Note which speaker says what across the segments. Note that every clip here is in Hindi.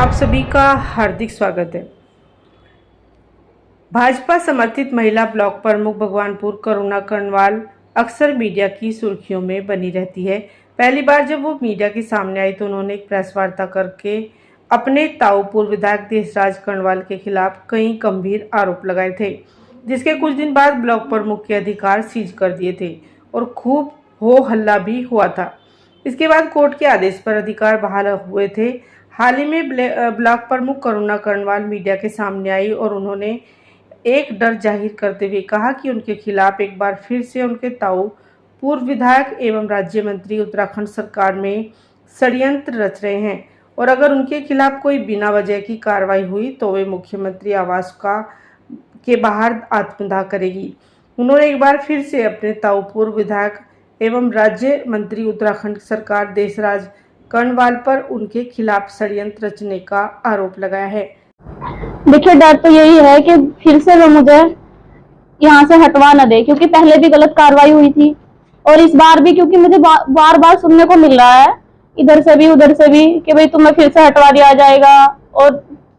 Speaker 1: आप सभी का हार्दिक स्वागत है। भाजपा समर्थित महिला ब्लॉक प्रमुख भगवानपुर करुणा कर्णवाल अक्सर मीडिया की सुर्खियों में बनी रहती है। पहली बार जब वो मीडिया के सामने आई तो उन्होंने एक प्रेस वार्ता करके अपने ताऊ पूर्व विधायक देशराज कर्णवाल के खिलाफ कई गंभीर आरोप लगाए थे, जिसके कुछ दिन बाद ब्लॉक प्रमुख के अधिकार सीज कर दिए थे और खूब हो हल्ला भी हुआ था। इसके बाद कोर्ट के आदेश पर अधिकार बहाल हुए थे। हाल ही में ब्लॉक प्रमुख करुणा कर्णवाल मीडिया के सामने आई और उन्होंने एक डर जाहिर करते हुए कहा कि उनके खिलाफ एक बार फिर से उनके ताऊ पूर्व विधायक एवं राज्य मंत्री उत्तराखंड सरकार में षड्यंत्र रच रहे हैं और अगर उनके खिलाफ कोई बिना वजह की कार्रवाई हुई तो वे मुख्यमंत्री आवास के बाहर आत्मदाह करेगी। उन्होंने एक बार फिर से अपने ताऊ पूर्व विधायक एवं राज्य मंत्री उत्तराखंड सरकार देशराज कर्णवाल पर उनके खिलाफ षड्यंत्र रचने का आरोप लगाया है।
Speaker 2: देखिए, डर तो यही है कि फिर से वो मुझे यहाँ से हटवा न दे, क्योंकि पहले भी गलत कार्रवाई हुई थी और इस बार भी, क्योंकि मुझे बार बार सुनने को मिल रहा है इधर से भी उधर से भी कि भाई तुम्हें फिर से हटवा दिया जाएगा। और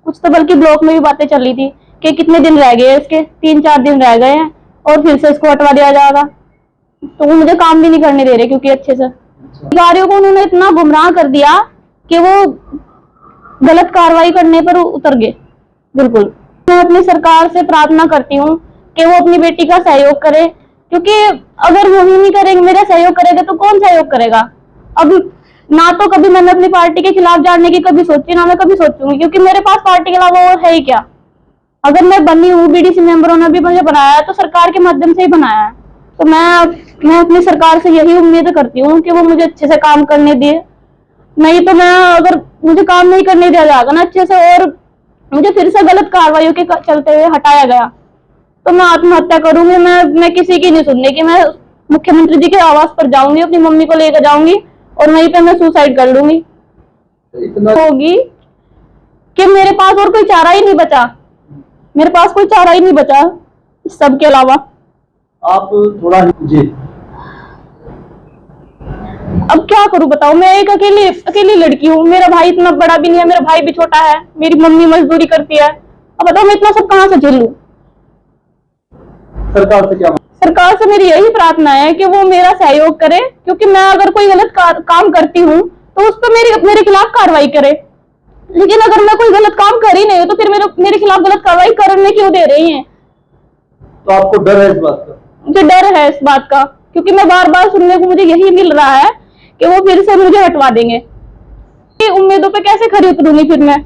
Speaker 2: कुछ तो बल्कि ब्लॉक में भी बातें चल रही थी कि कितने दिन रह गए, इसके 3-4 दिन रह गए हैं और फिर से इसको हटवा दिया जाएगा। तो वो मुझे काम भी नहीं करने दे रहे, क्योंकि अच्छे से अधिकारियों को उन्होंने इतना गुमराह कर दिया कि वो गलत कार्रवाई करने पर उतर गए। बिल्कुल, मैं अपनी सरकार से प्रार्थना करती हूँ कि वो अपनी बेटी का सहयोग करे, क्योंकि अगर वो ही नहीं करेंगे, मेरा सहयोग करेगा तो कौन सहयोग करेगा। अब ना तो कभी मैंने अपनी पार्टी के खिलाफ जाने की कभी सोची, ना मैं कभी सोचूंगी, क्योंकि मेरे पास पार्टी के अलावा और है ही क्या। अगर मैं बनी हूँ, बीडीसी मेंबरों ने भी मुझे बनाया है तो सरकार के माध्यम से ही बनाया है। तो मैं अपनी सरकार से यही उम्मीद करती हूँ कि वो मुझे अच्छे से काम करने दिए। नहीं तो मैं, अगर मुझे काम नहीं करने दिया जाएगा ना अच्छे से और मुझे फिर से गलत कार्रवाइयों के चलते हुए हटाया गया तो मैं आत्महत्या करूंगी। मैं किसी की नहीं सुनने की, मैं मुख्यमंत्री जी के आवास पर जाऊंगी, अपनी मम्मी को लेकर जाऊंगी और वहीं पे मैं सुसाइड कर लूंगी। होगी कि मेरे पास और कोई चारा ही नहीं बचा, मेरे पास कोई चारा ही नहीं बचा इस सब के अलावा।
Speaker 3: आप थोड़ा जी,
Speaker 2: अब क्या करूं बताओ, मैं एक अकेली लड़की हूँ, मेरा भाई इतना बड़ा भी नहीं है, मेरा भाई भी छोटा है, मेरी मम्मी मजदूरी करती है। अब बताओ मैं इतना सब कहां से झेल लूं।
Speaker 3: सरकार से क्या?
Speaker 2: सरकार से मेरी यही प्रार्थना है कि वो मेरा सहयोग करे, क्योंकि मैं अगर कोई गलत काम करती हूँ तो उस पर मेरे खिलाफ कार्रवाई करे। लेकिन अगर मैं कोई गलत काम कर ही नहीं हूँ तो फिर मेरे खिलाफ गलत कार्रवाई करने क्यों दे रही है।
Speaker 3: तो आपको डर है इस बात का?
Speaker 2: मुझे डर है इस बात का, क्योंकि मैं बार बार सुनने को मुझे यही मिल रहा है कि वो फिर से मुझे हटवा देंगे। उम्मीदों पे कैसे खरी उतरूंगी फिर मैं।